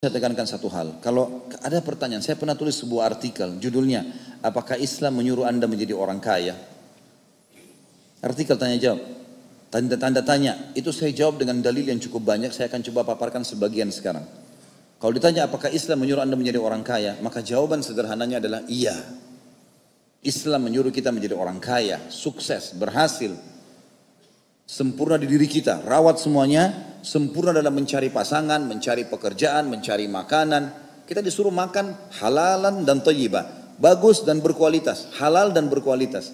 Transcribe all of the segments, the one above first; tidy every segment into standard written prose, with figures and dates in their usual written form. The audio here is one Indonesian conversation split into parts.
Saya tekankan satu hal, kalau ada pertanyaan, saya pernah tulis sebuah artikel, judulnya, apakah Islam menyuruh Anda menjadi orang kaya? Artikel tanya jawab, tanda tanya, itu saya jawab dengan dalil yang cukup banyak, saya akan coba paparkan sebagian sekarang. Kalau ditanya apakah Islam menyuruh Anda menjadi orang kaya, maka jawaban sederhananya adalah iya. Islam menyuruh kita menjadi orang kaya, sukses, berhasil, sempurna di diri kita, rawat semuanya, sempurna dalam mencari pasangan, mencari pekerjaan, mencari makanan. Kita disuruh makan halalan dan thayyibah, bagus dan berkualitas, halal dan berkualitas.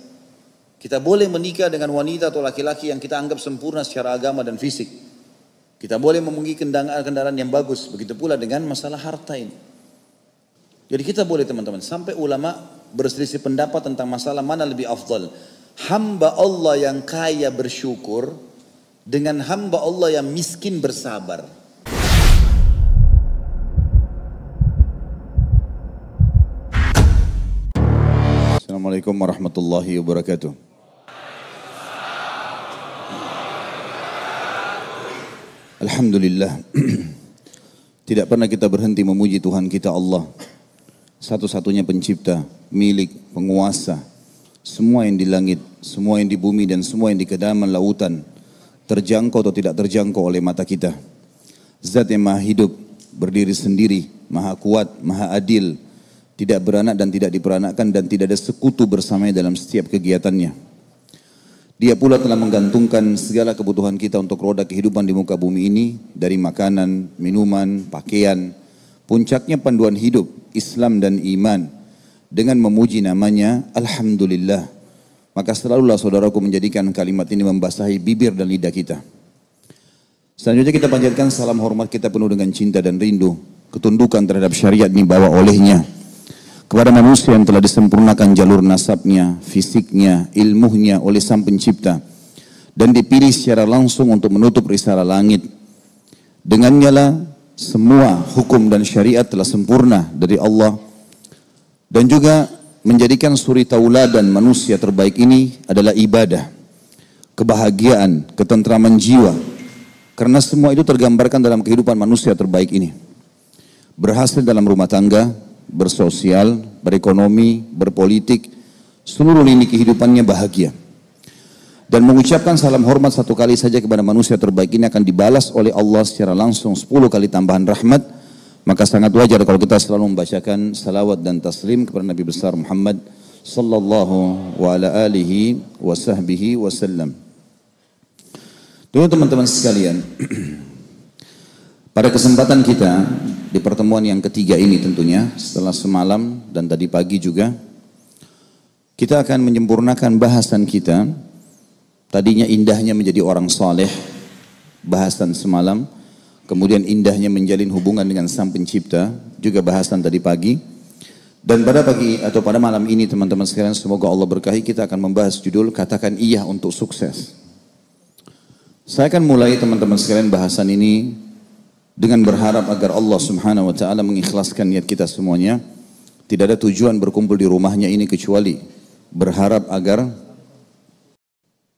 Kita boleh menikah dengan wanita atau laki-laki yang kita anggap sempurna secara agama dan fisik. Kita boleh memiliki kendaraan yang bagus, begitu pula dengan masalah harta ini. Jadi kita boleh teman-teman, sampai ulama berselisih pendapat tentang masalah mana lebih afdal. Hamba Allah yang kaya bersyukur dengan hamba Allah yang miskin bersabar. Assalamualaikum warahmatullahi wabarakatuh. Alhamdulillah. Tidak pernah kita berhenti memuji Tuhan kita Allah, satu-satunya pencipta, milik, penguasa, semua yang di langit, semua yang di bumi dan semua yang di kedalaman lautan, terjangkau atau tidak terjangkau oleh mata kita. Zat yang maha hidup, berdiri sendiri, maha kuat, maha adil, tidak beranak dan tidak diperanakkan dan tidak ada sekutu bersamanya dalam setiap kegiatannya. Dia pula telah menggantungkan segala kebutuhan kita untuk roda kehidupan di muka bumi ini, dari makanan, minuman, pakaian, puncaknya panduan hidup, Islam dan iman, dengan memuji namanya, Alhamdulillah. Maka selalulah saudaraku menjadikan kalimat ini membasahi bibir dan lidah kita. Selanjutnya kita panjatkan salam hormat kita penuh dengan cinta dan rindu, ketundukan terhadap syariat yang dibawa olehnya, kepada manusia yang telah disempurnakan jalur nasabnya, fisiknya, ilmunya oleh Sang Pencipta, dan dipilih secara langsung untuk menutup risalah langit. Dengannya lah semua hukum dan syariat telah sempurna dari Allah, dan juga menjadikan suri tauladan manusia terbaik ini adalah ibadah, kebahagiaan, ketentraman jiwa. Karena semua itu tergambarkan dalam kehidupan manusia terbaik ini. Berhasil dalam rumah tangga, bersosial, berekonomi, berpolitik, seluruh lini kehidupannya bahagia. Dan mengucapkan salam hormat satu kali saja kepada manusia terbaik ini akan dibalas oleh Allah secara langsung 10 kali tambahan rahmat. Maka sangat wajar kalau kita selalu membacakan salawat dan taslim kepada Nabi besar Muhammad sallallahu wa ala alihi wa sahbihi wasallam. Teman-teman sekalian, pada kesempatan kita di pertemuan yang ketiga ini tentunya, setelah semalam dan tadi pagi juga, kita akan menyempurnakan bahasan kita. Tadinya indahnya menjadi orang saleh, bahasan semalam. Kemudian indahnya menjalin hubungan dengan Sang Pencipta, juga bahasan tadi pagi. Dan pada pagi atau pada malam ini teman-teman sekalian, semoga Allah berkahi, kita akan membahas judul Katakan Iya untuk Sukses. Saya akan mulai teman-teman sekalian bahasan ini dengan berharap agar Allah Subhanahu wa taala mengikhlaskan niat kita semuanya. Tidak ada tujuan berkumpul di rumahnya ini kecuali berharap agar,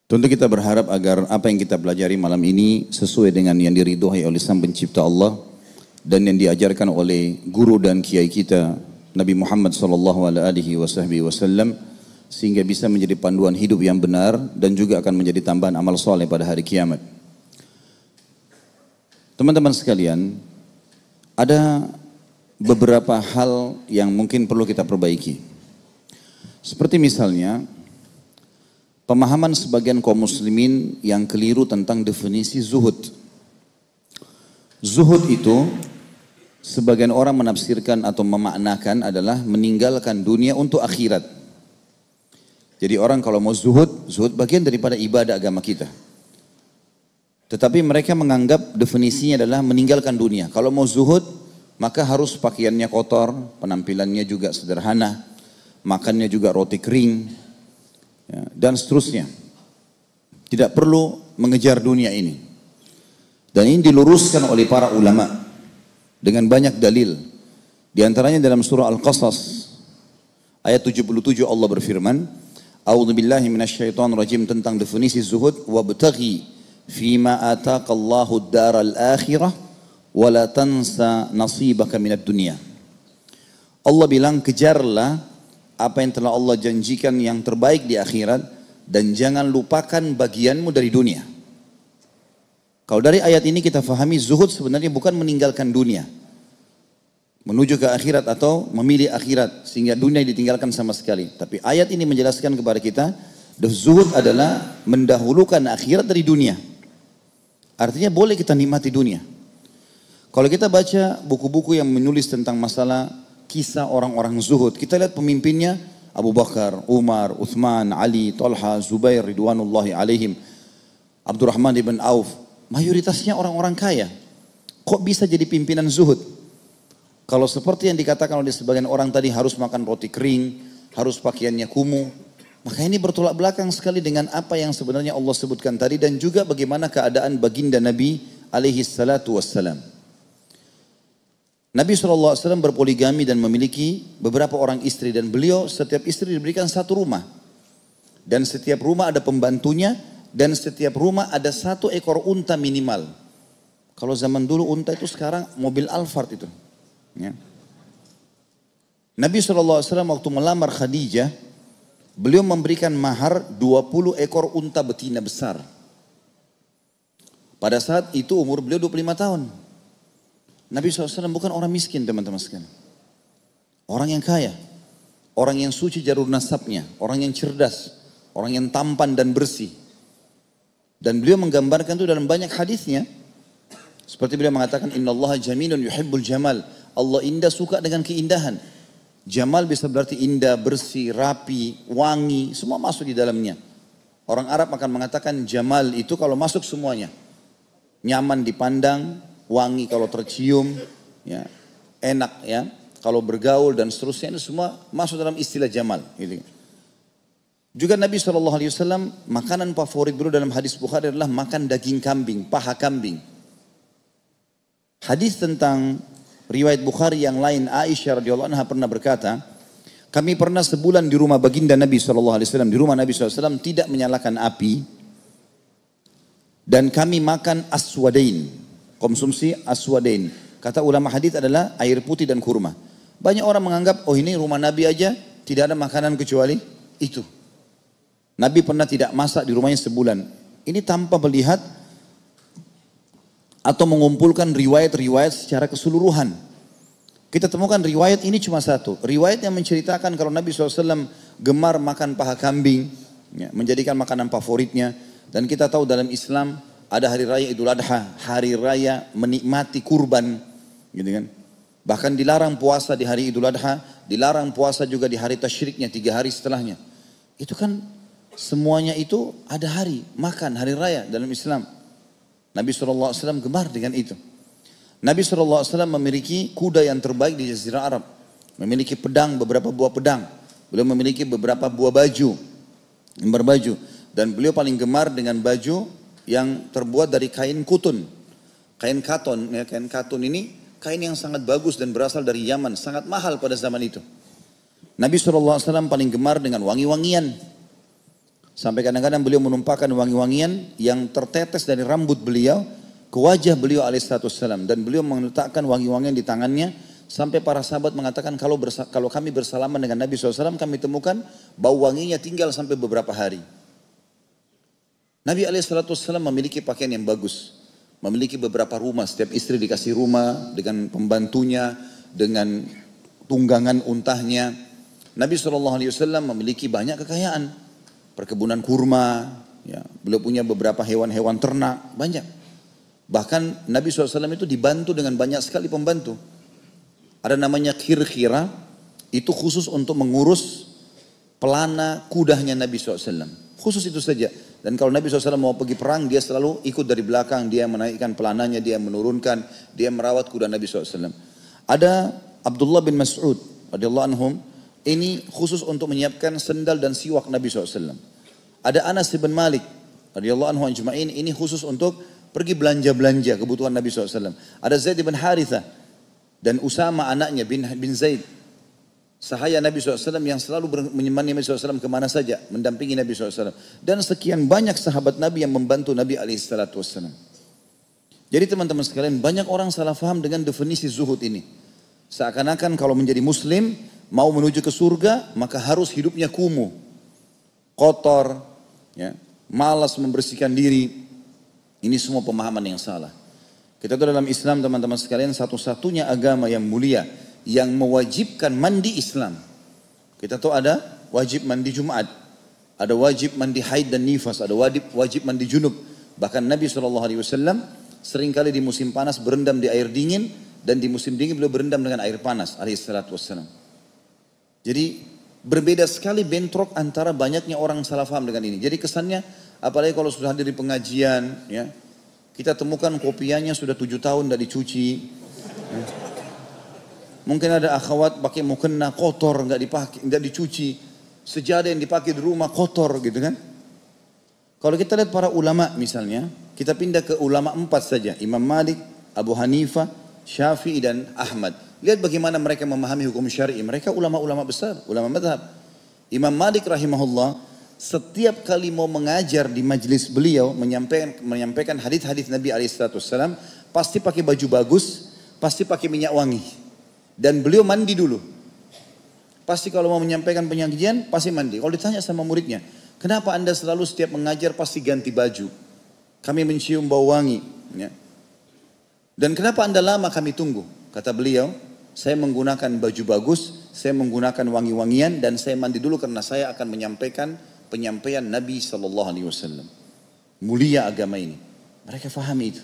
tentu kita berharap agar apa yang kita pelajari malam ini sesuai dengan yang diridhoi oleh Sang Pencipta Allah dan yang diajarkan oleh guru dan kiai kita Nabi Muhammad sallallahu alaihi wasallam, sehingga bisa menjadi panduan hidup yang benar dan juga akan menjadi tambahan amal soleh pada hari kiamat. Teman-teman sekalian, ada beberapa hal yang mungkin perlu kita perbaiki. Seperti misalnya, pemahaman sebagian kaum muslimin yang keliru tentang definisi zuhud. Zuhud itu, sebagian orang menafsirkan atau memaknakan adalah meninggalkan dunia untuk akhirat. Jadi orang kalau mau zuhud, zuhud bagian daripada ibadah agama kita. Tetapi mereka menganggap definisinya adalah meninggalkan dunia. Kalau mau zuhud, maka harus pakaiannya kotor, penampilannya juga sederhana, makannya juga roti kering, ya, dan seterusnya. Tidak perlu mengejar dunia ini. Dan ini diluruskan oleh para ulama dengan banyak dalil. Di antaranya dalam surah Al-Qasas ayat 77 Allah berfirman, A'udzubillahi minasyaitonirrajim, tentang definisi zuhud, wabtaghi fima ataqallahu ad-daral akhirah wa la tansa nasibaka minad dunya. Allah bilang kejarlah apa yang telah Allah janjikan yang terbaik di akhirat dan jangan lupakan bagianmu dari dunia. Kalau dari ayat ini kita fahami zuhud sebenarnya bukan meninggalkan dunia, menuju ke akhirat atau memilih akhirat sehingga dunia ditinggalkan sama sekali. Tapi ayat ini menjelaskan kepada kita, zuhud adalah mendahulukan akhirat dari dunia. Artinya boleh kita nikmati dunia. Kalau kita baca buku-buku yang menulis tentang masalah kisah orang-orang zuhud, kita lihat pemimpinnya Abu Bakar, Umar, Uthman, Ali, Talha, Zubair, Ridwanullahi alaihim, Abdurrahman ibn Auf. Mayoritasnya orang-orang kaya. Kok bisa jadi pimpinan zuhud? Kalau seperti yang dikatakan oleh sebagian orang tadi harus makan roti kering, harus pakaiannya kumuh. Maka ini bertolak belakang sekali dengan apa yang sebenarnya Allah sebutkan tadi dan juga bagaimana keadaan baginda Nabi alaihi salatu wassalam. Nabi SAW berpoligami dan memiliki beberapa orang istri dan beliau setiap istri diberikan satu rumah. Dan setiap rumah ada pembantunya dan setiap rumah ada satu ekor unta minimal. Kalau zaman dulu unta itu sekarang mobil Alphard itu. Ya. Nabi SAW waktu melamar Khadijah, beliau memberikan mahar 20 ekor unta betina besar. Pada saat itu umur beliau 25 tahun. Nabi SAW bukan orang miskin teman-teman sekalian. Orang yang kaya. Orang yang suci jalur nasabnya. Orang yang cerdas. Orang yang tampan dan bersih. Dan beliau menggambarkan itu dalam banyak hadisnya. Seperti beliau mengatakan, Innallaha jamilun yuhibbul jamal. Allah indah suka dengan keindahan. Jamal bisa berarti indah, bersih, rapi, wangi. Semua masuk di dalamnya. Orang Arab akan mengatakan jamal itu kalau masuk semuanya. Nyaman dipandang, wangi kalau tercium, ya, enak ya. Kalau bergaul dan seterusnya itu semua masuk dalam istilah jamal. Gitu. Juga Nabi SAW makanan favorit beliau dalam hadis Bukhari adalah makan daging kambing, paha kambing. Hadis tentang riwayat Bukhari yang lain, Aisyah radhiyallahu anha pernah berkata, kami pernah sebulan di rumah baginda Nabi SAW, di rumah Nabi SAW tidak menyalakan api dan kami makan aswadain, konsumsi aswadain. Kata ulama hadis adalah air putih dan kurma. Banyak orang menganggap, oh ini rumah Nabi aja tidak ada makanan kecuali itu. Nabi pernah tidak masak di rumahnya sebulan. Ini tanpa melihat atau mengumpulkan riwayat-riwayat secara keseluruhan. Kita temukan riwayat ini cuma satu. Riwayat yang menceritakan kalau Nabi SAW gemar makan paha kambing, ya, menjadikan makanan favoritnya. Dan kita tahu dalam Islam ada hari raya Idul Adha, hari raya menikmati kurban, gitu kan. Bahkan dilarang puasa di hari Idul Adha, dilarang puasa juga di hari tasyriknya, 3 hari setelahnya. Itu kan semuanya itu ada hari makan, hari raya dalam Islam. Nabi SAW gemar dengan itu. Nabi SAW memiliki kuda yang terbaik di Jazirah Arab. Memiliki pedang, beberapa buah pedang. Beliau memiliki beberapa buah baju, lembar baju. Dan beliau paling gemar dengan baju yang terbuat dari kain kutun. Kain katon, ya, kain katun ini kain yang sangat bagus dan berasal dari Yaman. Sangat mahal pada zaman itu. Nabi SAW paling gemar dengan wangi-wangian. Sampai kadang-kadang beliau menumpahkan wangi-wangian yang tertetes dari rambut beliau ke wajah beliau alaihissalam. Dan beliau meletakkan wangi-wangian di tangannya. Sampai para sahabat mengatakan kalau kami bersalaman dengan Nabi SAW kami temukan bau wanginya tinggal sampai beberapa hari. Nabi alaihissalam memiliki pakaian yang bagus. Memiliki beberapa rumah. Setiap istri dikasih rumah dengan pembantunya, dengan tunggangan untahnya. Nabi SAW memiliki banyak kekayaan. Perkebunan kurma, ya, beliau punya beberapa hewan-hewan ternak, banyak. Bahkan Nabi SAW itu dibantu dengan banyak sekali pembantu. Ada namanya khir-khira, itu khusus untuk mengurus pelana kudanya Nabi SAW. Khusus itu saja. Dan kalau Nabi SAW mau pergi perang, dia selalu ikut dari belakang, dia menaikkan pelananya, dia menurunkan, dia merawat kuda Nabi SAW. Ada Abdullah bin Mas'ud, radhiyallahu anhum, ini khusus untuk menyiapkan sendal dan siwak Nabi SAW. Ada Anas bin Malik, radhiyallahu anhu ajma'in, ini khusus untuk pergi belanja-belanja kebutuhan Nabi SAW. Ada Zaid bin Harithah dan Usama anaknya bin Zaid. Sahaya Nabi SAW yang selalu menemani Nabi SAW kemana saja, mendampingi Nabi SAW. Dan sekian banyak sahabat Nabi yang membantu Nabi SAW. Jadi teman-teman sekalian, banyak orang salah faham dengan definisi zuhud ini. Seakan-akan kalau menjadi muslim, mau menuju ke surga, maka harus hidupnya kumuh, kotor, ya, malas membersihkan diri. Ini semua pemahaman yang salah. Kita tahu dalam Islam teman-teman sekalian, satu-satunya agama yang mulia yang mewajibkan mandi Islam. Kita tahu ada wajib mandi Jumat, ada wajib mandi haid dan nifas, ada wajib mandi junub. Bahkan Nabi SAW seringkali di musim panas berendam di air dingin, dan di musim dingin beliau berendam dengan air panas alaihissalatu wassalam. Jadi berbeda sekali bentrok antara banyaknya orang salah faham dengan ini. Jadi kesannya, apalagi kalau sudah hadir di pengajian, ya, kita temukan kopiahnya sudah 7 tahun tidak dicuci. Ya. Mungkin ada akhwat pakai mukena kotor, nggak dipakai, nggak dicuci. Sejadah yang dipakai di rumah kotor, gitu kan? Kalau kita lihat para ulama misalnya, kita pindah ke ulama 4 saja. Imam Malik, Abu Hanifah, Syafi'i dan Ahmad. Lihat bagaimana mereka memahami hukum syar'i. Mereka ulama-ulama besar, ulama madhab. Imam Malik rahimahullah, setiap kali mau mengajar di majlis beliau, menyampaikan hadis-hadis Nabi SAW, pasti pakai baju bagus, pasti pakai minyak wangi. Dan beliau mandi dulu. Pasti kalau mau menyampaikan penyajian, pasti mandi. Kalau ditanya sama muridnya, kenapa anda selalu setiap mengajar pasti ganti baju? Kami mencium bau wangi. Ya. Dan kenapa anda lama kami tunggu? Kata beliau, saya menggunakan baju bagus, saya menggunakan wangi-wangian, dan saya mandi dulu karena saya akan menyampaikan penyampaian Nabi SAW. Mulia agama ini. Mereka fahami itu.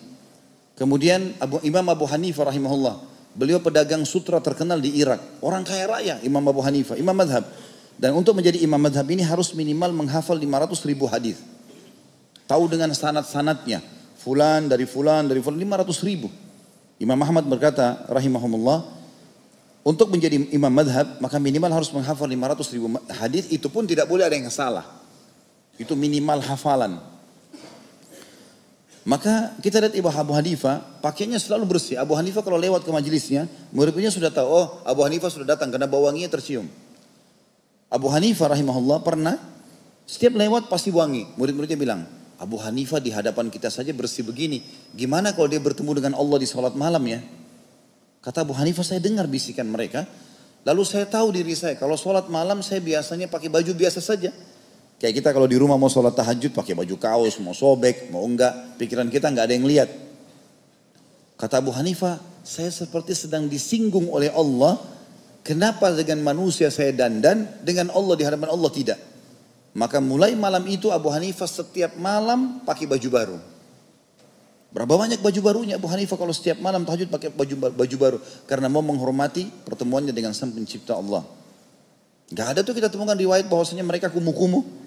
Kemudian Imam Abu Hanifah rahimahullah, beliau pedagang sutra terkenal di Irak. Orang kaya raya, Imam Abu Hanifah, imam madhab. Dan untuk menjadi imam madhab ini harus minimal menghafal 500.000 hadis. Tahu dengan sanad-sanadnya. Fulan dari fulan 500.000. Imam Ahmad berkata rahimahumullah, untuk menjadi imam madhab maka minimal harus menghafal 500.000 hadis. Itu pun tidak boleh ada yang salah. Itu minimal hafalan. Maka kita lihat Ibu Abu Hanifah pakainya selalu bersih. Abu Hanifah kalau lewat ke majelisnya, murid-muridnya sudah tahu, oh Abu Hanifah sudah datang karena bau wanginya tercium. Abu Hanifah rahimahullah pernah setiap lewat pasti wangi. Murid-muridnya bilang, Abu Hanifah di hadapan kita saja bersih begini. Gimana kalau dia bertemu dengan Allah di salat malam ya? Kata Abu Hanifah, saya dengar bisikan mereka. Lalu saya tahu diri saya, kalau salat malam saya biasanya pakai baju biasa saja. Kayak kita kalau di rumah mau sholat tahajud pakai baju kaos, mau sobek, mau enggak. Pikiran kita enggak ada yang lihat. Kata Abu Hanifah, saya seperti sedang disinggung oleh Allah. Kenapa dengan manusia saya dandan, dengan Allah di hadapan Allah tidak. Maka mulai malam itu Abu Hanifah setiap malam pakai baju baru. Berapa banyak baju barunya Abu Hanifah kalau setiap malam tahajud pakai baju baru. Karena mau menghormati pertemuannya dengan Sang Pencipta Allah. Enggak ada tuh kita temukan riwayat bahwasanya mereka kumuh-kumuh.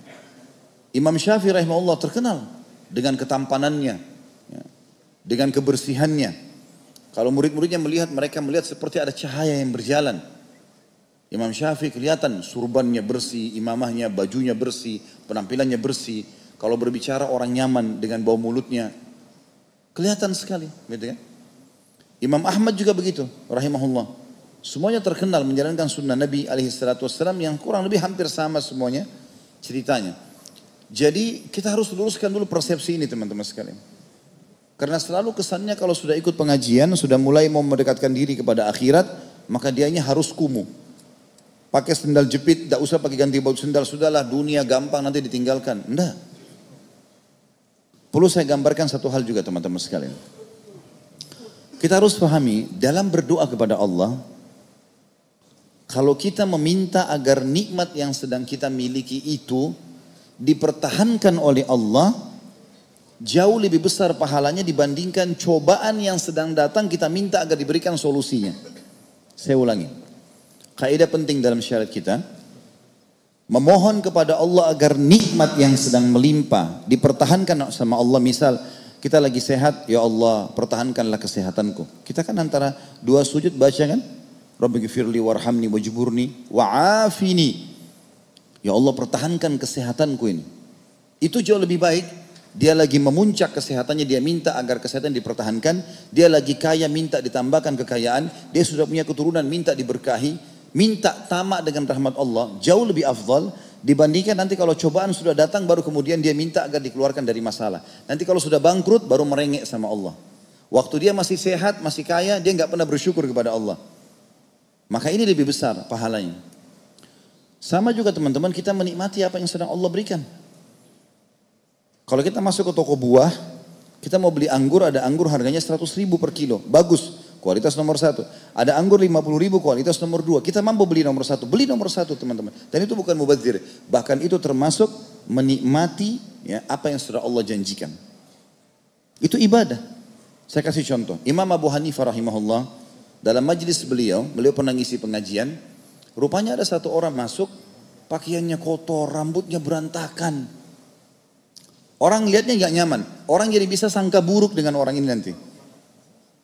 Imam Syafi'i rahimahullah terkenal dengan ketampanannya, ya, dengan kebersihannya. Kalau murid-muridnya melihat, mereka melihat seperti ada cahaya yang berjalan. Imam Syafi'i kelihatan surbannya bersih, imamahnya, bajunya bersih, penampilannya bersih. Kalau berbicara orang nyaman dengan bau mulutnya. Kelihatan sekali, gitu kan? Imam Ahmad juga begitu, rahimahullah. Semuanya terkenal menjalankan sunnah Nabi SAW yang kurang lebih hampir sama semuanya ceritanya. Jadi kita harus luruskan dulu persepsi ini teman-teman sekalian. Karena selalu kesannya kalau sudah ikut pengajian, sudah mulai mau mendekatkan diri kepada akhirat, maka dianya harus kumuh. Pakai sendal jepit, tidak usah pakai ganti baju sendal, sudahlah dunia gampang nanti ditinggalkan. Enggak. Perlu saya gambarkan satu hal juga teman-teman sekalian. Kita harus pahami dalam berdoa kepada Allah, kalau kita meminta agar nikmat yang sedang kita miliki itu dipertahankan oleh Allah, jauh lebih besar pahalanya dibandingkan cobaan yang sedang datang kita minta agar diberikan solusinya. Saya ulangi. Kaidah penting dalam syariat kita, memohon kepada Allah agar nikmat yang sedang melimpah dipertahankan sama Allah. Misal kita lagi sehat, ya Allah pertahankanlah kesehatanku. Kita kan antara dua sujud baca kan, Rabbighfirli warhamni wajburni wa'afini. Ya Allah pertahankan kesehatanku ini. Itu jauh lebih baik. Dia lagi memuncak kesehatannya, dia minta agar kesehatan dipertahankan. Dia lagi kaya, minta ditambahkan kekayaan. Dia sudah punya keturunan, minta diberkahi. Minta tamak dengan rahmat Allah. Jauh lebih afdal dibandingkan nanti kalau cobaan sudah datang baru kemudian dia minta agar dikeluarkan dari masalah. Nanti kalau sudah bangkrut baru merengek sama Allah. Waktu dia masih sehat, masih kaya, dia nggak pernah bersyukur kepada Allah. Maka ini lebih besar pahalanya. Sama juga teman-teman, kita menikmati apa yang sedang Allah berikan. Kalau kita masuk ke toko buah, kita mau beli anggur, ada anggur harganya 100.000 per kilo. Bagus, kualitas nomor 1. Ada anggur 50.000, kualitas nomor 2. Kita mampu beli nomor 1. Beli nomor 1 teman-teman. Dan itu bukan mubadzir. Bahkan itu termasuk menikmati ya, apa yang sudah Allah janjikan. Itu ibadah. Saya kasih contoh. Imam Abu Hanifah rahimahullah, dalam majlis beliau pernah ngisi pengajian. Rupanya ada satu orang masuk, pakaiannya kotor, rambutnya berantakan. Orang lihatnya nggak nyaman. Orang jadi bisa sangka buruk dengan orang ini nanti.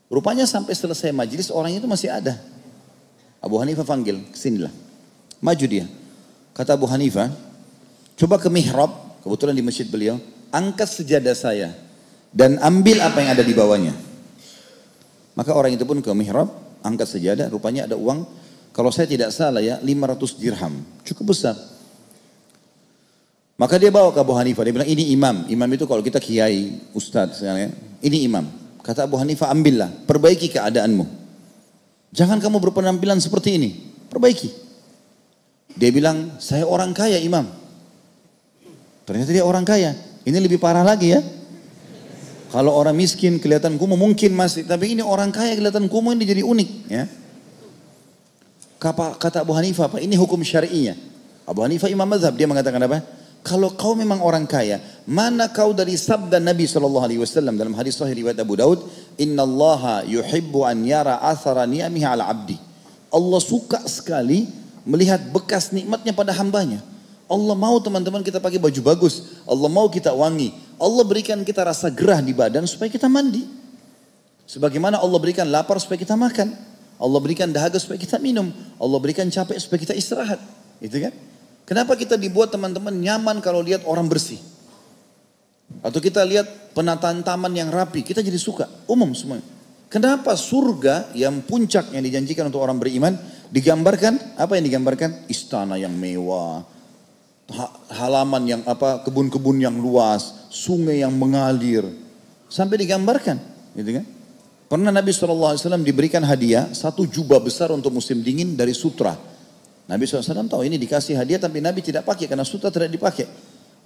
Rupanya sampai selesai majelis orang itu masih ada. Abu Hanifah panggil, kesinilah. Maju dia. Kata Abu Hanifah, coba ke mihrab, kebetulan di masjid beliau, angkat sejadah saya dan ambil apa yang ada di bawahnya. Maka orang itu pun ke mihrab, angkat sejadah, rupanya ada uang, kalau saya tidak salah ya, 500 dirham. Cukup besar. Maka dia bawa ke Abu Hanifah, dia bilang ini imam. Imam itu kalau kita kiai, ustadz, ya, ini imam. Kata Abu Hanifah, ambillah, perbaiki keadaanmu. Jangan kamu berpenampilan seperti ini, perbaiki. Dia bilang, saya orang kaya imam. Ternyata dia orang kaya. Ini lebih parah lagi ya. Kalau orang miskin kelihatan kumuh mungkin masih, tapi ini orang kaya kelihatan kumuh, ini jadi unik ya. Kata Abu Hanifah, apa? Ini hukum syar'inya. Abu Hanifah imam mazhab, dia mengatakan apa? Kalau kau memang orang kaya, mana kau dari sabda Nabi SAW dalam hadis sahih riwayat Abu Daud, Inna Allaha yuhibbu an yara athara ni'amihi ala abdi. Allah suka sekali melihat bekas nikmatnya pada hambanya. Allah mau teman-teman kita pakai baju bagus. Allah mau kita wangi. Allah berikan kita rasa gerah di badan supaya kita mandi. Sebagaimana Allah berikan lapar supaya kita makan. Allah berikan dahaga supaya kita minum. Allah berikan capek supaya kita istirahat. Itu kan? Kenapa kita dibuat teman-teman nyaman kalau lihat orang bersih? Atau kita lihat penataan taman yang rapi, kita jadi suka. Umum semuanya. Kenapa surga yang puncak yang dijanjikan untuk orang beriman digambarkan, apa yang digambarkan? Istana yang mewah, halaman yang apa, kebun-kebun yang luas, sungai yang mengalir, sampai digambarkan, gitu kan? Pernah Nabi SAW diberikan hadiah satu jubah besar untuk musim dingin dari sutra. Nabi SAW tahu ini dikasih hadiah, tapi Nabi tidak pakai karena sutra tidak dipakai.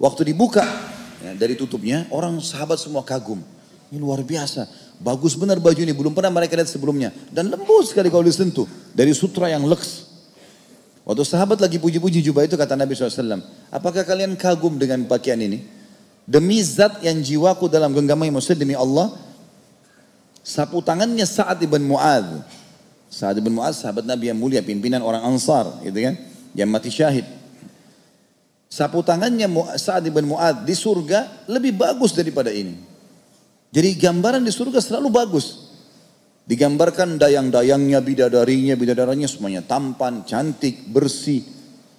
Waktu dibuka ya, dari tutupnya, orang sahabat semua kagum. Ini luar biasa, bagus benar baju ini, belum pernah mereka lihat sebelumnya. Dan lembut sekali kalau disentuh, dari sutra yang leks. Waktu sahabat lagi puji-puji jubah itu, kata Nabi SAW, apakah kalian kagum dengan pakaian ini? Demi zat yang jiwaku dalam genggaman Muslim, demi Allah, sapu tangannya Sa'ad ibn Mu'adz. Sa'ad ibn Mu'adz, sahabat Nabi yang mulia, pimpinan orang Ansar, gitu kan, yang mati syahid. Sapu tangannya Sa'ad ibn Mu'adz di surga lebih bagus daripada ini. Jadi gambaran di surga selalu bagus. Digambarkan dayang-dayangnya, bidadaranya semuanya tampan, cantik, bersih.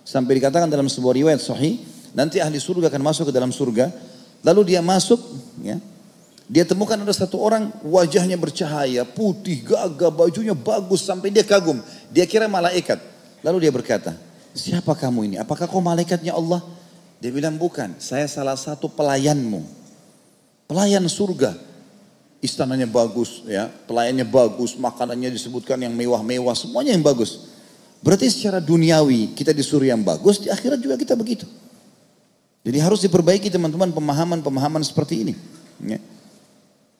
Sampai dikatakan dalam sebuah riwayat sahih, nanti ahli surga akan masuk ke dalam surga. Lalu dia masuk, ya, dia temukan ada satu orang wajahnya bercahaya, putih, gagah, bajunya bagus sampai dia kagum. Dia kira malaikat. Lalu dia berkata, siapa kamu ini? Apakah kau malaikatnya Allah? Dia bilang bukan, saya salah satu pelayanmu. Pelayan surga. Istananya bagus, ya, pelayannya bagus, makanannya disebutkan yang mewah-mewah, semuanya yang bagus. Berarti secara duniawi kita disuruh yang bagus, di akhirat juga kita begitu. Jadi harus diperbaiki teman-teman pemahaman-pemahaman seperti ini. Ya.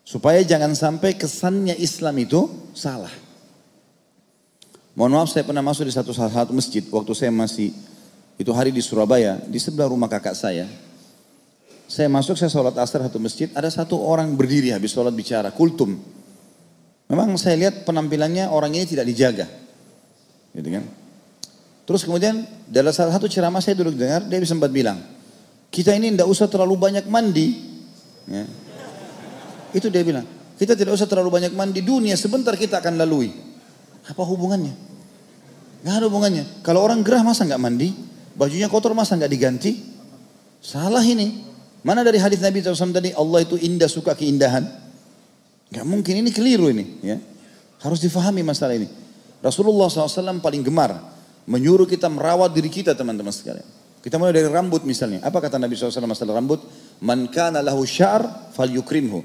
Supaya jangan sampai kesannya Islam itu salah. Mohon maaf, saya pernah masuk di salah satu masjid. Waktu saya masih, itu hari di Surabaya, di sebelah rumah kakak saya. Saya masuk, saya sholat asar satu masjid. Ada satu orang berdiri habis sholat bicara, kultum. Memang saya lihat penampilannya orang ini tidak dijaga. Gitu kan. Terus kemudian dalam salah satu ceramah saya duduk dengar, dia sempat bilang, kita ini tidak usah terlalu banyak mandi. Ya. Itu dia bilang, kita tidak usah terlalu banyak mandi, dunia sebentar kita akan lalui. Apa hubungannya? Gak ada hubungannya. Kalau orang gerah masa gak mandi? Bajunya kotor masa gak diganti? Salah ini. Mana dari hadis Nabi SAW tadi, Allah itu indah, suka keindahan? Gak mungkin, ini keliru ini. Ya. Harus difahami masalah ini. Rasulullah SAW paling gemar menyuruh kita merawat diri kita teman-teman sekalian. Kita mulai dari rambut misalnya. Apa kata Nabi SAW masalah rambut? Man kana lahu syar fal yukrimhu.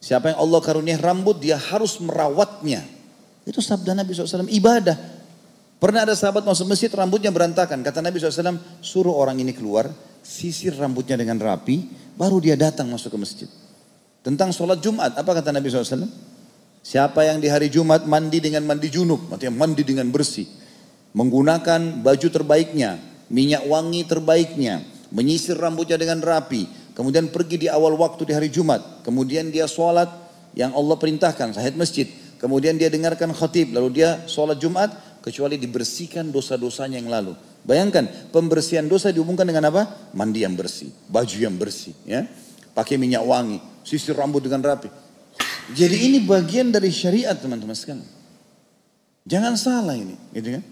Siapa yang Allah karunia rambut, dia harus merawatnya. Itu sabda Nabi SAW, ibadah. Pernah ada sahabat masuk masjid, rambutnya berantakan. Kata Nabi SAW, suruh orang ini keluar, sisir rambutnya dengan rapi, baru dia datang masuk ke masjid. Tentang sholat Jumat, apa kata Nabi SAW? Siapa yang di hari Jumat mandi dengan mandi junub, artinya mandi dengan bersih. Menggunakan baju terbaiknya, minyak wangi terbaiknya, menyisir rambutnya dengan rapi. Kemudian pergi di awal waktu di hari Jumat. Kemudian dia sholat yang Allah perintahkan, tahiyat masjid. Kemudian dia dengarkan khatib, lalu dia sholat Jumat, kecuali dibersihkan dosa-dosanya yang lalu. Bayangkan, pembersihan dosa dihubungkan dengan apa? Mandi yang bersih, baju yang bersih, ya, pakai minyak wangi, sisir rambut dengan rapi. Jadi ini bagian dari syariat teman-teman sekalian. Jangan salah ini, gitu kan?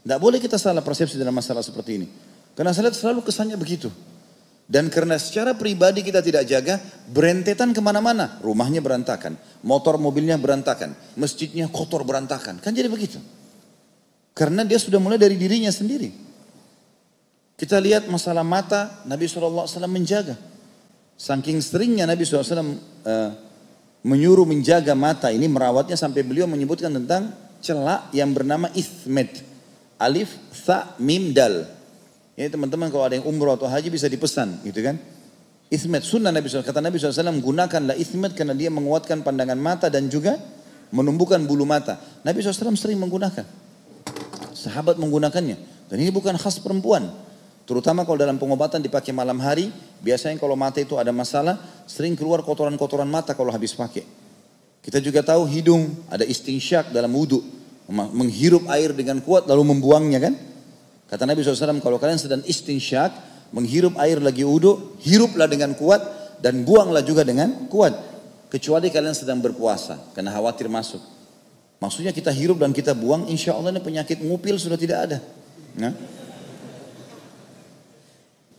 Tidak boleh kita salah persepsi dalam masalah seperti ini. Karena saya lihat selalu kesannya begitu. Dan karena secara pribadi kita tidak jaga, berentetan kemana-mana. Rumahnya berantakan, motor mobilnya berantakan, masjidnya kotor berantakan. Kan jadi begitu. Karena dia sudah mulai dari dirinya sendiri. Kita lihat masalah mata, Nabi SAW menjaga. Saking seringnya Nabi SAW menyuruh menjaga mata ini, merawatnya sampai beliau menyebutkan tentang celak yang bernama ismet. Alif, tha, mim, dal. Ini teman-teman kalau ada yang umroh atau haji bisa dipesan gitu kan. Ismet, sunnah Nabi SAW. Kata Nabi SAW, gunakanlah ismet karena dia menguatkan pandangan mata dan juga menumbuhkan bulu mata. Nabi SAW sering menggunakan. Sahabat menggunakannya. Dan ini bukan khas perempuan. Terutama kalau dalam pengobatan dipakai malam hari. Biasanya kalau mata itu ada masalah, sering keluar kotoran-kotoran mata kalau habis pakai. Kita juga tahu hidung, ada istinsyak dalam wudhu. Menghirup air dengan kuat lalu membuangnya kan. Kata Nabi SAW, kalau kalian sedang istinsyak, menghirup air lagi wudhu, hiruplah dengan kuat dan buanglah juga dengan kuat. Kecuali kalian sedang berpuasa, karena khawatir masuk. Maksudnya kita hirup dan kita buang, insya Allah ini penyakit ngupil sudah tidak ada. Nah.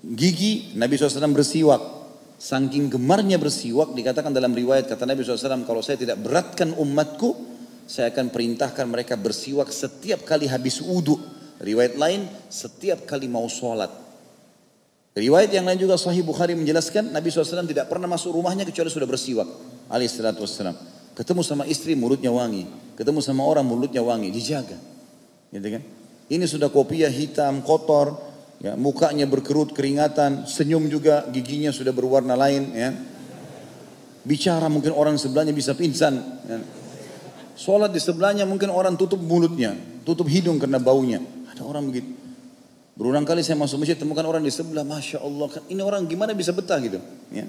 Gigi, Nabi SAW bersiwak. Saking gemarnya bersiwak, dikatakan dalam riwayat, kata Nabi SAW, kalau saya tidak beratkan umatku, saya akan perintahkan mereka bersiwak setiap kali habis wudhu. Riwayat lain, setiap kali mau sholat. Riwayat yang lain juga Sahih Bukhari menjelaskan, Nabi SAW tidak pernah masuk rumahnya kecuali sudah bersiwak. Alaihissalatu wassalam. Ketemu sama istri mulutnya wangi, ketemu sama orang mulutnya wangi, dijaga. Gitu kan? Ini sudah kopiah hitam, kotor, ya, mukanya berkerut, keringatan, senyum juga, giginya sudah berwarna lain. Ya. Bicara mungkin orang sebelahnya bisa pingsan. Ya. Sholat di sebelahnya mungkin orang tutup mulutnya, tutup hidung karena baunya. Ada orang begitu. Berulang kali saya masuk masjid temukan orang di sebelah, Masya Allah, ini orang gimana bisa betah gitu. Ya.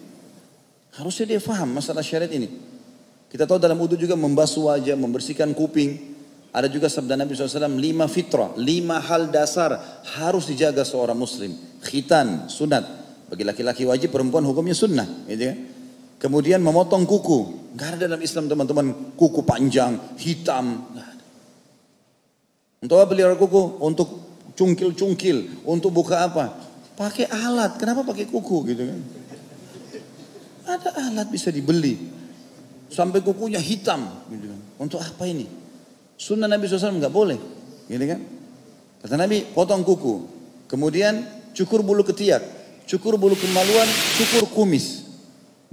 Harusnya dia faham masalah syariat ini. Kita tahu dalam wudhu juga membasuh wajah, membersihkan kuping. Ada juga sabda Nabi SAW, 5 fitrah, 5 hal dasar harus dijaga seorang muslim. Khitan, sunat. Bagi laki-laki wajib, perempuan hukumnya sunnah. Gitu ya. Kemudian memotong kuku. Gak ada dalam Islam teman-teman, kuku panjang, hitam. Gak ada. Untuk apa pelihara kuku? Untuk cungkil-cungkil, untuk buka apa? Pakai alat, kenapa pakai kuku gitu kan? Ada alat bisa dibeli. Sampai kukunya hitam. Gitu kan. Untuk apa ini? Sunnah Nabi SAW nggak boleh. Gitu kan? Kata Nabi, potong kuku. Kemudian cukur bulu ketiak. Cukur bulu kemaluan, cukur kumis.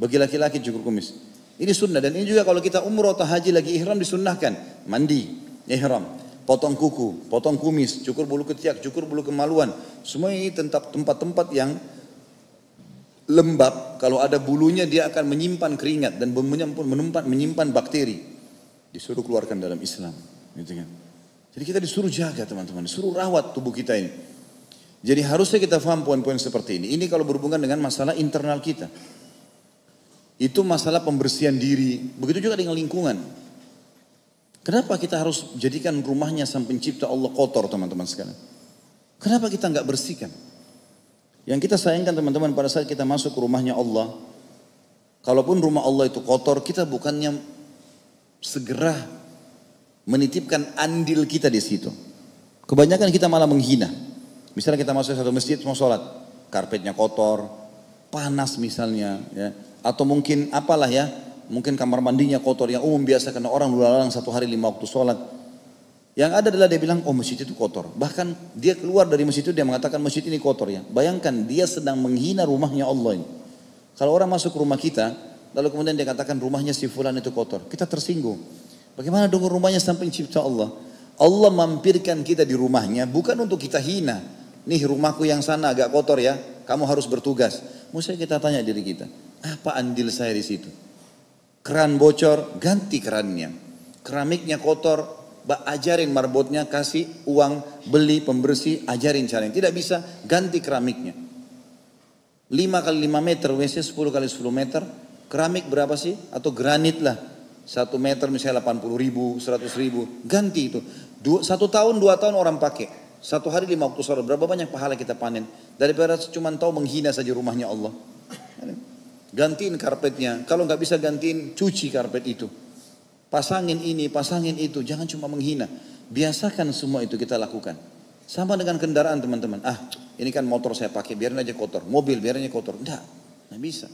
Bagi laki-laki cukur kumis. Ini sunnah. Dan ini juga kalau kita umroh atau haji lagi ihram disunnahkan. Mandi, ihram. Potong kuku, potong kumis, cukur bulu ketiak, cukur bulu kemaluan. Semua ini tempat-tempat yang lembab, kalau ada bulunya dia akan menyimpan keringat dan menyimpan bakteri. Disuruh keluarkan dalam Islam, gitu kan. Jadi kita disuruh jaga teman-teman, disuruh rawat tubuh kita ini. Jadi harusnya kita paham poin-poin seperti ini. Ini kalau berhubungan dengan masalah internal kita. Itu masalah pembersihan diri, begitu juga dengan lingkungan. Kenapa kita harus jadikan rumahnya sang pencipta Allah kotor teman-teman sekalian? Kenapa kita nggak bersihkan? Yang kita sayangkan teman-teman pada saat kita masuk ke rumahnya Allah, kalaupun rumah Allah itu kotor, kita bukannya segera menitipkan andil kita di situ. Kebanyakan kita malah menghina. Misalnya kita masuk satu masjid mau sholat, karpetnya kotor, panas misalnya, ya. Atau mungkin apalah ya, mungkin kamar mandinya kotor yang umum biasa karena orang lalang satu hari 5 waktu sholat. Yang ada adalah dia bilang, oh masjid itu kotor. Bahkan dia keluar dari masjid itu dia mengatakan masjid ini kotor ya. Bayangkan dia sedang menghina rumahnya Allah ini. Kalau orang masuk ke rumah kita, Lalu kemudian dia katakan rumahnya si fulan itu kotor. Kita tersinggung. Bagaimana dong rumahnya sampai pencipta Allah? Allah mampirkan kita di rumahnya bukan untuk kita hina. Nih rumahku yang sana agak kotor ya, kamu harus bertugas. Mesti kita tanya diri kita, apa andil saya di situ? Keran bocor, ganti kerannya. Keramiknya kotor, ajarin marbotnya, kasih uang, beli pembersih, ajarin caranya. Tidak bisa, ganti keramiknya. 5 kali 5 meter, WC 10 kali 10 meter, keramik berapa sih? Atau granit lah. 1 meter misalnya 80 ribu, 100 ribu, ganti itu. 1 tahun, 2 tahun orang pakai. 1 hari 5 waktu sholat, berapa banyak pahala kita panen. Daripada cuma tahu menghina saja rumahnya Allah. Gantiin karpetnya, kalau nggak bisa gantiin, cuci karpet itu. Pasangin ini, pasangin itu, jangan cuma menghina. Biasakan semua itu kita lakukan. Sama dengan kendaraan teman-teman. Ini kan motor saya pakai, biarin aja kotor. Mobil biarin aja kotor. Nggak bisa.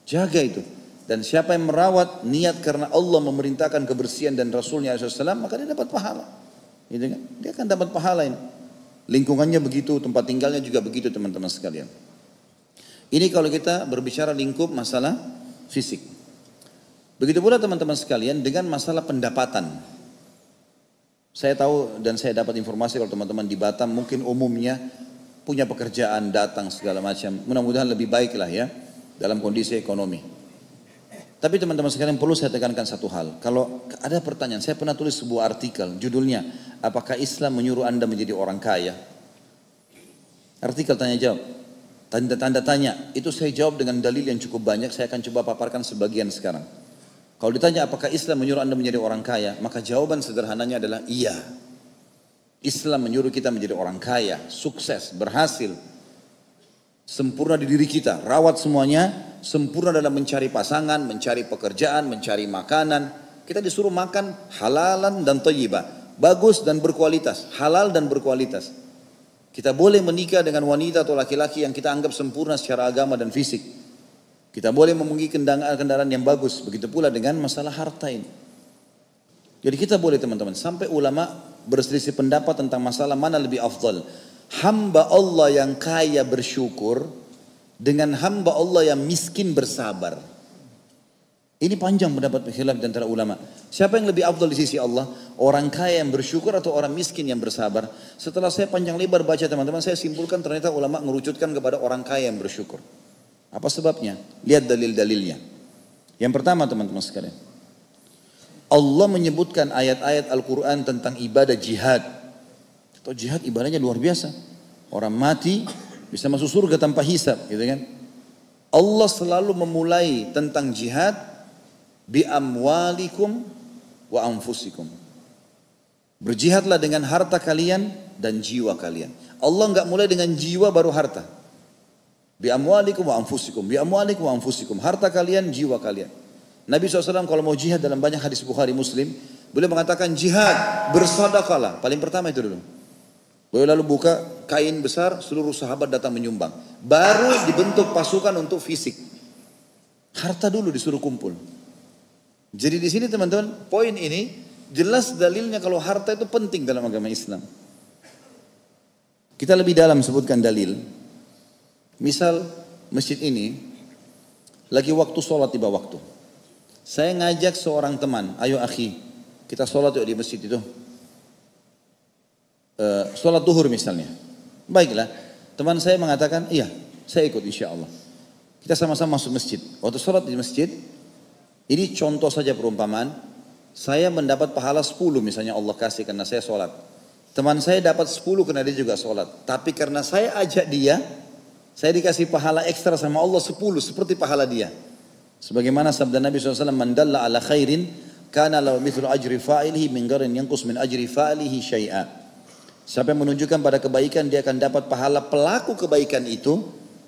Jaga itu. Dan siapa yang merawat niat karena Allah memerintahkan kebersihan dan Rasulnya SAW, maka dia dapat pahala. Gitu kan? Dia akan dapat pahala ini. Lingkungannya begitu, tempat tinggalnya juga begitu teman-teman sekalian. Ini kalau kita berbicara lingkup masalah fisik. Begitu pula teman-teman sekalian dengan masalah pendapatan. Saya tahu dan saya dapat informasi kalau teman-teman di Batam mungkin umumnya punya pekerjaan, datang segala macam. Mudah-mudahan lebih baik lah ya dalam kondisi ekonomi. Tapi teman-teman sekalian perlu saya tekankan satu hal. Kalau ada pertanyaan, saya pernah tulis sebuah artikel, judulnya, apakah Islam menyuruh Anda menjadi orang kaya? Artikel tanya jawab, tanda tanya, itu saya jawab dengan dalil yang cukup banyak, saya akan coba paparkan sebagian sekarang. Kalau ditanya apakah Islam menyuruh Anda menjadi orang kaya, maka jawaban sederhananya adalah iya. Islam menyuruh kita menjadi orang kaya, sukses, berhasil, sempurna di diri kita, rawat semuanya, sempurna dalam mencari pasangan, mencari pekerjaan, mencari makanan. Kita disuruh makan halalan dan thayyibah, bagus dan berkualitas, halal dan berkualitas. Kita boleh menikah dengan wanita atau laki-laki yang kita anggap sempurna secara agama dan fisik. Kita boleh memiliki kendaraan yang bagus, begitu pula dengan masalah harta ini. Jadi kita boleh teman-teman, sampai ulama berselisih pendapat tentang masalah mana lebih afdal. Hamba Allah yang kaya bersyukur dengan hamba Allah yang miskin bersabar. Ini panjang pendapat khilaf di antara ulama. Siapa yang lebih afdal di sisi Allah? Orang kaya yang bersyukur atau orang miskin yang bersabar? Setelah saya panjang lebar baca teman-teman, saya simpulkan ternyata ulama mengerucutkan kepada orang kaya yang bersyukur. Apa sebabnya? Lihat dalil-dalilnya. Yang pertama teman-teman sekalian, Allah menyebutkan ayat-ayat Al-Quran tentang ibadah jihad. Atau jihad ibadahnya luar biasa. Orang mati bisa masuk surga tanpa hisab, gitu kan? Allah selalu memulai tentang jihad bi amwalikum wa anfusikum. Berjihadlah dengan harta kalian dan jiwa kalian. Allah enggak mulai dengan jiwa baru harta. Bi amwalikum wa anfusikum, bi amwalikum wa anfusikum. Harta kalian, jiwa kalian. Nabi SAW kalau mau jihad dalam banyak hadis Bukhari Muslim, beliau mengatakan jihad, bersedekahlah. Paling pertama itu dulu. Beliau lalu buka kain besar, seluruh sahabat datang menyumbang. Baru dibentuk pasukan untuk fisik. Harta dulu disuruh kumpul. Jadi di sini teman-teman, poin ini jelas dalilnya kalau harta itu penting dalam agama Islam. Kita lebih dalam sebutkan dalil. Misal masjid ini lagi waktu sholat tiba waktu. Saya ngajak seorang teman, ayo akhi, kita sholat yuk di masjid itu. Sholat duhur misalnya. Baiklah, teman saya mengatakan, iya, saya ikut insya Allah. Kita sama-sama masuk masjid. Waktu sholat di masjid, ini contoh saja perumpamaan. Saya mendapat pahala 10 misalnya Allah kasih karena saya sholat. Teman saya dapat 10 karena dia juga sholat. Tapi karena saya ajak dia, saya dikasih pahala ekstra sama Allah 10 seperti pahala dia. Sebagaimana sabda Nabi SAW, man dalla ala khairin kana lahu mithlu ajri fa'ilihi min gharin yanqus min ajri fa'ilihi syai'a. Siapa yang menunjukkan pada kebaikan, dia akan dapat pahala pelaku kebaikan itu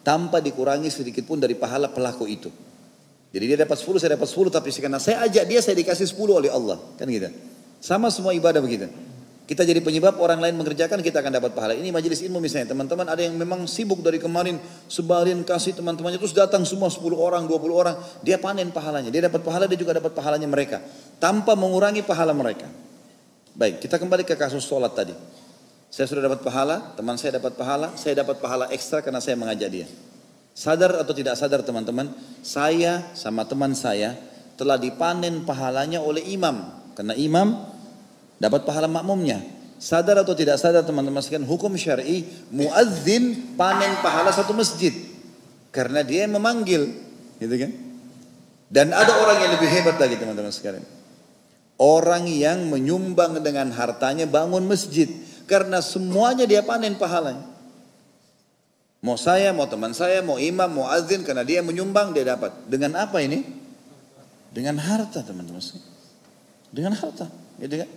tanpa dikurangi sedikit pun dari pahala pelaku itu. Jadi dia dapat 10, saya dapat 10, tapi karena saya ajak dia, saya dikasih 10 oleh Allah. Kan gitu. Sama semua ibadah begitu. Kita jadi penyebab orang lain mengerjakan, kita akan dapat pahala. Ini majelis ilmu misalnya, teman-teman ada yang memang sibuk dari kemarin, sebarin kasih teman-temannya, terus datang semua 10 orang, 20 orang. Dia panen pahalanya, dia dapat pahala, dia juga dapat pahalanya mereka. Tanpa mengurangi pahala mereka. Baik, kita kembali ke kasus sholat tadi. Saya sudah dapat pahala, teman saya dapat pahala, saya dapat pahala ekstra karena saya mengajak dia. Sadar atau tidak sadar teman-teman, saya sama teman saya telah dipanen pahalanya oleh imam. Karena imam dapat pahala makmumnya. Sadar atau tidak sadar teman-teman sekalian, hukum syar'i muadzin panen pahala satu masjid. Karena dia yang memanggil, gitu kan? Dan ada orang yang lebih hebat lagi teman-teman sekalian. Orang yang menyumbang dengan hartanya bangun masjid. Karena semuanya dia panen pahalanya. Mau saya, mau teman saya, mau imam, mau azin, karena dia menyumbang dia dapat. Dengan apa ini? Dengan harta teman-teman. Dengan harta, gitu kan?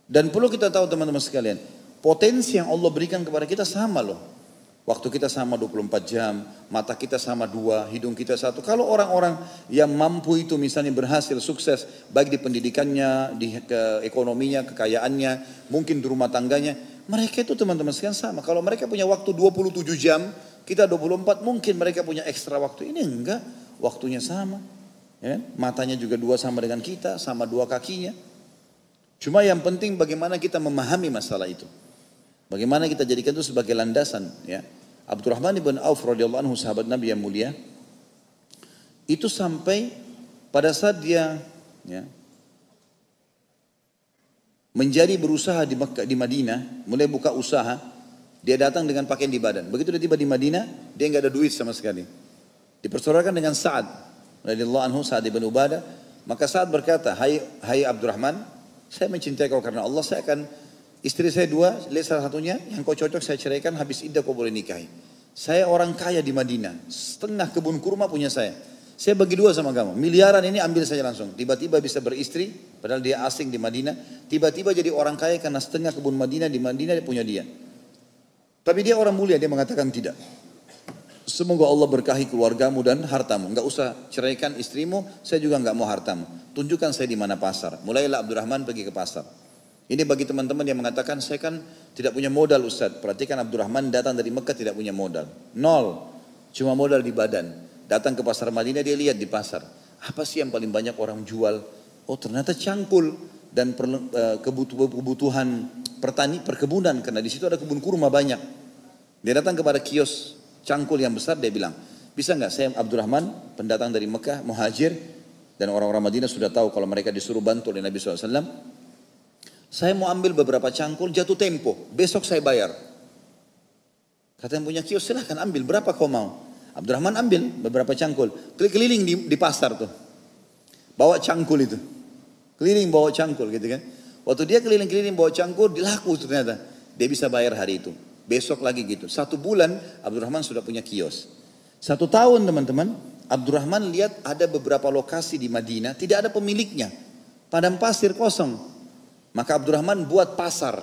Dan perlu kita tahu teman-teman sekalian, potensi yang Allah berikan kepada kita sama loh. Waktu kita sama 24 jam, mata kita sama 2, hidung kita 1. Kalau orang-orang yang mampu itu misalnya berhasil, sukses, baik di pendidikannya, di ekonominya, kekayaannya, mungkin di rumah tangganya, mereka itu teman-teman sekalian sama. Kalau mereka punya waktu 27 jam, kita 24, mungkin mereka punya ekstra waktu. Ini enggak, waktunya sama. Ya, matanya juga 2 sama dengan kita, sama 2 kakinya. Cuma yang penting bagaimana kita memahami masalah itu. Bagaimana kita jadikan itu sebagai landasan. Ya. Abdurrahman ibn Auf radhiyallahu anhu, sahabat Nabi yang mulia, itu sampai pada saat dia menjadi berusaha di Mekah, di Madinah, mulai buka usaha, dia datang dengan pakaian di badan. Begitu dia tiba di Madinah, dia nggak ada duit sama sekali. Dipersaudarakan dengan Sa'ad radhiyallahu anhu, Sa'ad ibn Ubadah. Maka Sa'ad berkata, hai Abdurrahman, saya mencintai kau karena Allah, saya akan, istri saya 2, lihat salah satunya, yang kau cocok saya ceraikan, habis iddah kau boleh nikahi. Saya orang kaya di Madinah, setengah kebun kurma punya saya. Saya bagi 2 sama kamu, miliaran ini ambil saja langsung. Tiba-tiba bisa beristri, padahal dia asing di Madinah. Tiba-tiba jadi orang kaya karena setengah kebun Madinah di Madinah dia punya dia. Tapi dia orang mulia, dia mengatakan tidak. Semoga Allah berkahi keluargamu dan hartamu. Enggak usah ceraikan istrimu, saya juga enggak mau hartamu. Tunjukkan saya di mana pasar. Mulailah Abdurrahman pergi ke pasar. Ini bagi teman-teman yang mengatakan, saya kan tidak punya modal Ustaz. Perhatikan Abdurrahman datang dari Mekah tidak punya modal. 0, cuma modal di badan. Datang ke pasar Madinah, dia lihat di pasar. Apa sih yang paling banyak orang jual? Oh ternyata cangkul dan kebutuhan perkebunan. Karena di situ ada kebun kurma banyak. Dia datang kepada kios cangkul yang besar, dia bilang, bisa nggak saya Abdurrahman, pendatang dari Mekah, muhajir, dan orang-orang Madinah sudah tahu kalau mereka disuruh bantu oleh Nabi SAW. Saya mau ambil beberapa cangkul, jatuh tempo, besok saya bayar. Kata yang punya kios, silahkan ambil, berapa kau mau? Abdurrahman ambil beberapa cangkul, keliling di pasar tuh, bawa cangkul itu, keliling bawa cangkul gitu kan. Waktu dia keliling-keliling bawa cangkul, dilaku ternyata, dia bisa bayar hari itu. Besok lagi gitu, 1 bulan Abdurrahman sudah punya kios. 1 tahun teman-teman, Abdurrahman lihat ada beberapa lokasi di Madinah, tidak ada pemiliknya, padang pasir kosong. Maka Abdurrahman buat pasar.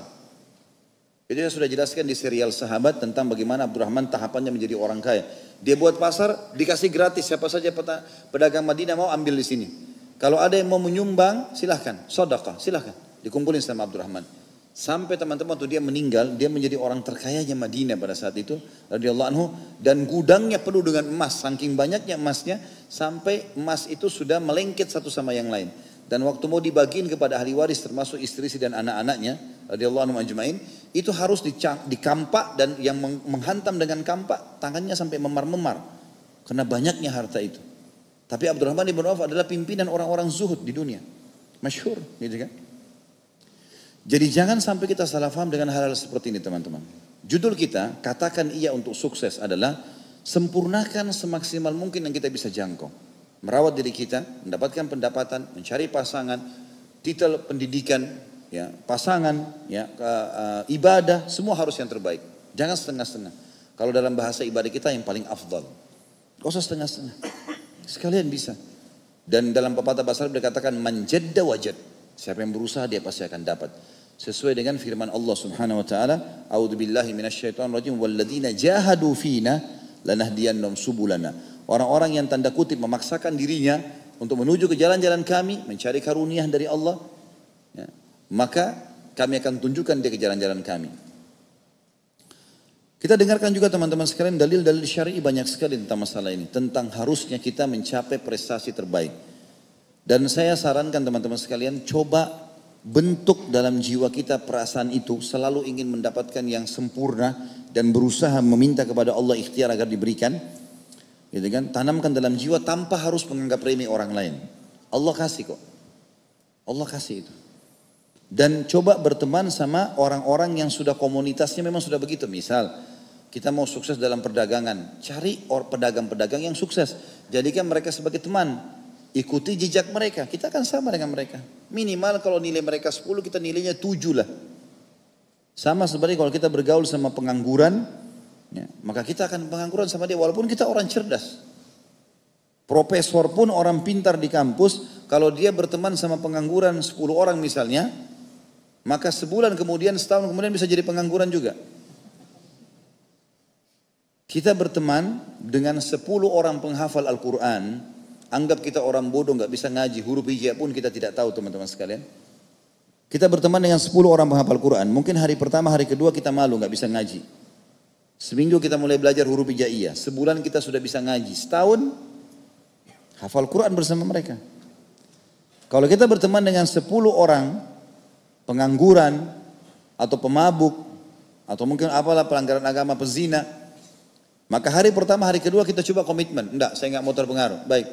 Jadi saya sudah jelaskan di serial Sahabat tentang bagaimana Abdurrahman tahapannya menjadi orang kaya. Dia buat pasar, dikasih gratis, siapa saja pedagang Madinah mau ambil di sini. Kalau ada yang mau menyumbang, silahkan, sedekah, silahkan, dikumpulin sama Abdurrahman. Sampai teman-teman waktu dia meninggal, dia menjadi orang terkayanya Madinah pada saat itu, radhiyallahu anhu, dan gudangnya penuh dengan emas, saking banyaknya emasnya, sampai emas itu sudah melengket satu sama yang lain. Dan waktu mau dibagiin kepada ahli waris termasuk istri dan anak-anaknya radhiyallahu anhum ajmain, itu harus dikampak, dan yang menghantam dengan kampak tangannya sampai memar-memar karena banyaknya harta itu. Tapi Abdurrahman ibn Auf adalah pimpinan orang-orang zuhud di dunia, masyhur gitu kan. Jadi jangan sampai kita salah paham dengan hal-hal seperti ini teman-teman. Judul kita, katakan iya untuk sukses, adalah sempurnakan semaksimal mungkin yang kita bisa jangkau. Merawat diri kita, mendapatkan pendapatan, mencari pasangan, titel pendidikan, ya, pasangan, ya, ibadah, semua harus yang terbaik. Jangan setengah-setengah. Kalau dalam bahasa ibadah kita yang paling afdal. Gak usah setengah-setengah. Sekalian bisa. Dan dalam pepatah bahasa Arab dikatakan manjadda wajad. Siapa yang berusaha dia pasti akan dapat. Sesuai dengan firman Allah Subhanahu wa taala, a'udzubillahi minasyaitonir rajim, walladzina jahadu fina lanahdiyannahum subulana. Orang-orang yang tanda kutip memaksakan dirinya untuk menuju ke jalan-jalan kami, mencari karunia dari Allah, ya, maka kami akan tunjukkan dia ke jalan-jalan kami. Kita dengarkan juga teman-teman sekalian dalil-dalil syar'i banyak sekali tentang masalah ini, tentang harusnya kita mencapai prestasi terbaik. Dan saya sarankan teman-teman sekalian, coba bentuk dalam jiwa kita perasaan itu, selalu ingin mendapatkan yang sempurna dan berusaha meminta kepada Allah ikhtiar agar diberikan. Gitu kan? Tanamkan dalam jiwa tanpa harus menganggap remeh orang lain. Allah kasih kok. Allah kasih itu. Dan coba berteman sama orang-orang yang sudah komunitasnya memang sudah begitu. Misal, kita mau sukses dalam perdagangan. Cari pedagang-pedagang yang sukses. Jadikan mereka sebagai teman. Ikuti jejak mereka. Kita akan sama dengan mereka. Minimal kalau nilai mereka 10, kita nilainya 7 lah. Sama seperti kalau kita bergaul sama pengangguran, ya, maka kita akan pengangguran sama dia walaupun kita orang cerdas. Profesor pun orang pintar di kampus, kalau dia berteman sama pengangguran 10 orang misalnya, maka sebulan kemudian, setahun kemudian bisa jadi pengangguran juga. Kita berteman dengan 10 orang penghafal Al-Quran, anggap kita orang bodoh gak bisa ngaji, huruf hijab pun kita tidak tahu teman-teman sekalian. Kita berteman dengan 10 orang penghafal Quran, mungkin hari pertama, hari kedua kita malu gak bisa ngaji. Seminggu kita mulai belajar huruf hijaiyah, sebulan kita sudah bisa ngaji, setahun hafal Quran bersama mereka. Kalau kita berteman dengan 10 orang pengangguran atau pemabuk atau mungkin apalah pelanggaran agama, pezina, maka hari pertama, hari kedua kita coba komitmen. Enggak, saya enggak mau terpengaruh. Baik.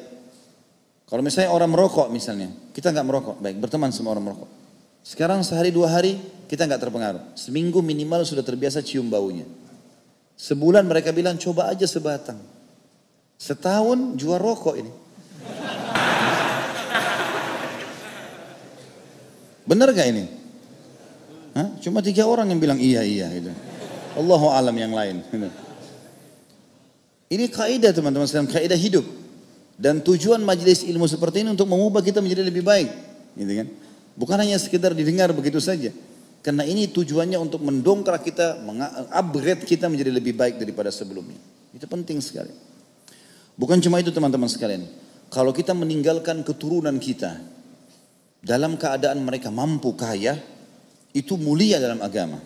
Kalau misalnya orang merokok misalnya, kita enggak merokok. Baik, berteman sama orang merokok. Sekarang sehari 2 hari kita enggak terpengaruh. Seminggu minimal sudah terbiasa cium baunya. Sebulan mereka bilang coba aja sebatang. Setahun jual rokok ini. Benar gak ini? Hah? Cuma 3 orang yang bilang iya gitu. Allahu alam yang lain. Ini kaidah teman-teman sekalian, kaidah hidup. Dan tujuan majelis ilmu seperti ini untuk mengubah kita menjadi lebih baik, gitu kan? Bukan hanya sekedar didengar begitu saja. Karena ini tujuannya untuk mendongkrak kita, upgrade kita menjadi lebih baik daripada sebelumnya. Itu penting sekali. Bukan cuma itu teman-teman sekalian. Kalau kita meninggalkan keturunan kita dalam keadaan mereka mampu kaya, itu mulia dalam agama.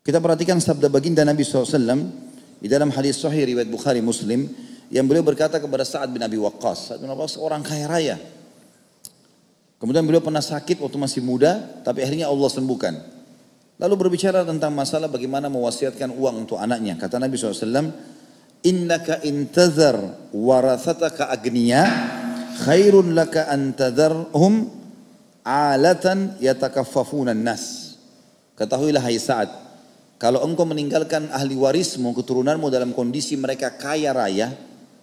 Kita perhatikan sabda baginda Nabi SAW di dalam hadis sahih riwayat Bukhari Muslim, yang beliau berkata kepada Sa'ad bin Abi Waqqas. Sa'ad bin Abi Waqqas orang kaya raya. Kemudian beliau pernah sakit waktu masih muda, tapi akhirnya Allah sembuhkan. Lalu berbicara tentang masalah bagaimana mewasiatkan uang untuk anaknya. Kata Nabi SAW, innaka intazar warathataka agniya khairun laka antazarhum alatan yatakaffafunan nas. Ketahuilah hai Sa'ad, kalau engkau meninggalkan ahli warismu, keturunanmu dalam kondisi mereka kaya raya,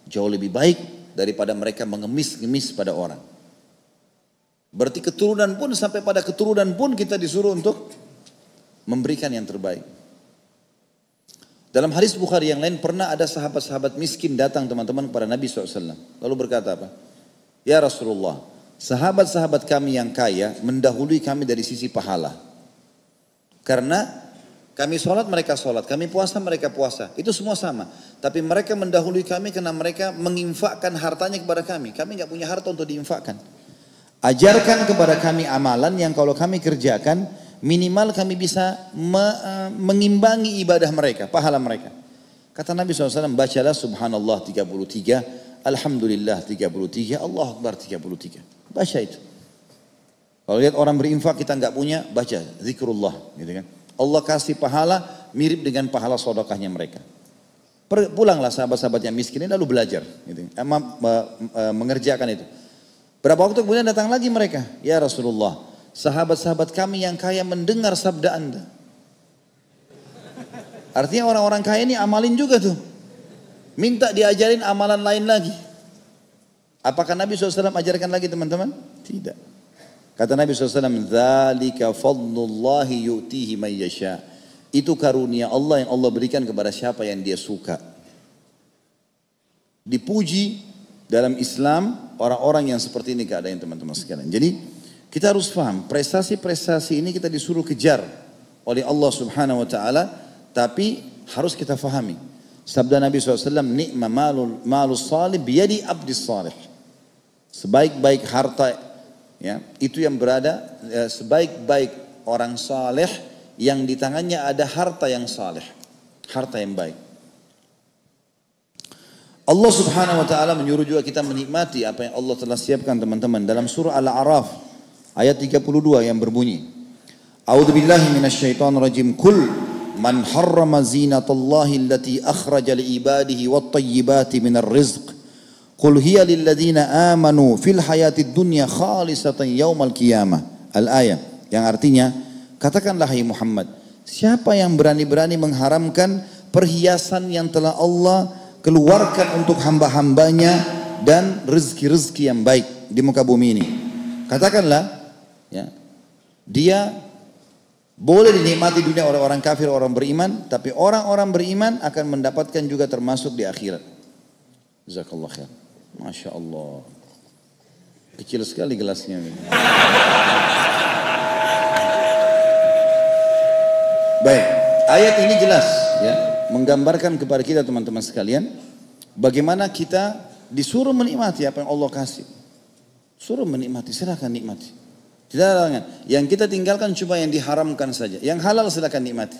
jauh lebih baik daripada mereka mengemis-ngemis pada orang. Berarti keturunan pun, sampai pada keturunan pun kita disuruh untuk memberikan yang terbaik. Dalam hadis Bukhari yang lain, pernah ada sahabat-sahabat miskin datang teman-teman kepada Nabi SAW. Lalu berkata apa? Ya Rasulullah, sahabat-sahabat kami yang kaya mendahului kami dari sisi pahala. Karena kami sholat, mereka sholat. Kami puasa, mereka puasa. Itu semua sama. Tapi mereka mendahului kami karena mereka menginfakkan hartanya kepada kami. Kami nggak punya harta untuk diinfakkan. Ajarkan kepada kami amalan yang kalau kami kerjakan, minimal kami bisa mengimbangi ibadah mereka, pahala mereka. Kata Nabi SAW, bacalah subhanallah 33, alhamdulillah 33, Allah Akbar 33. Baca itu. Kalau lihat orang berinfak kita nggak punya, baca zikrullah, gitu kan. Allah kasih pahala mirip dengan pahala sedekahnya mereka. Pulanglah sahabat-sahabat yang miskin ini lalu belajar, gitu. Mengerjakan itu. Berapa waktu kemudian datang lagi mereka, ya Rasulullah, sahabat-sahabat kami yang kaya mendengar sabda Anda. Artinya orang-orang kaya ini amalin juga tuh. Minta diajarin amalan lain lagi. Apakah Nabi SAW ajarkan lagi teman-teman? Tidak. Kata Nabi SAW, "Dzalika fadlullahi yu'tihi man yasha." Itu karunia Allah yang Allah berikan kepada siapa yang dia suka. Dipuji dalam Islam orang-orang yang seperti ini keadaan teman-teman sekalian. Jadi kita harus paham, prestasi-prestasi ini kita disuruh kejar oleh Allah Subhanahu wa taala, tapi harus kita fahami. Sabda Nabi SAW, "Ni'ma malus salih biyadi abdis salih." Sebaik-baik harta, ya, itu yang berada, sebaik-baik orang saleh yang di tangannya ada harta yang saleh, harta yang baik. Allah Subhanahu wa taala menyuruh juga kita menikmati apa yang Allah telah siapkan teman-teman dalam surah Al-A'raf ayat 32 yang berbunyi, A'udzubillahi minasyaitonirrajim, kul Man harrama zinatallahi allati akhraja li ibadihi wat tayyibati minar rizq. Qul hiya lil ladzina amanu fil hayatid dunya khalisatan yaumal qiyamah. Al-ayah yang artinya, katakanlah hai Muhammad, siapa yang berani-berani mengharamkan perhiasan yang telah Allah keluarkan untuk hamba-hambanya dan rezeki-rezeki yang baik di muka bumi ini. Katakanlah, ya, dia boleh dinikmati dunia oleh orang kafir, orang beriman, tapi orang-orang beriman akan mendapatkan juga termasuk di akhirat. Jazakallah khair. Masya Allah. Kecil sekali gelasnya. Baik, ayat ini jelas, ya, menggambarkan kepada kita teman-teman sekalian, bagaimana kita disuruh menikmati apa yang Allah kasih. Suruh menikmati, silakan nikmati. Tidak ada larangan. Yang kita tinggalkan cuma yang diharamkan saja. Yang halal silakan nikmati.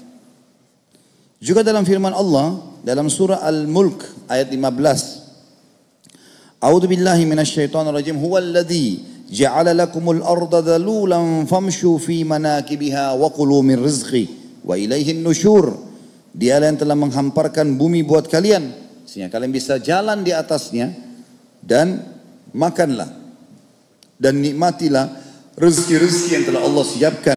Juga dalam firman Allah dalam surah Al-Mulk ayat 15. A'udzu billahi minasyaitonir rajim. Huwallazi ja'ala lakumul arda dhalulan famshu fi manakibiha wa kulu min rizqi wa ilaihin nusyur. Dialah yang telah menghamparkan bumi buat kalian sehingga kalian bisa jalan di atasnya dan makanlah dan nikmatilah rezeki-rezeki yang telah Allah siapkan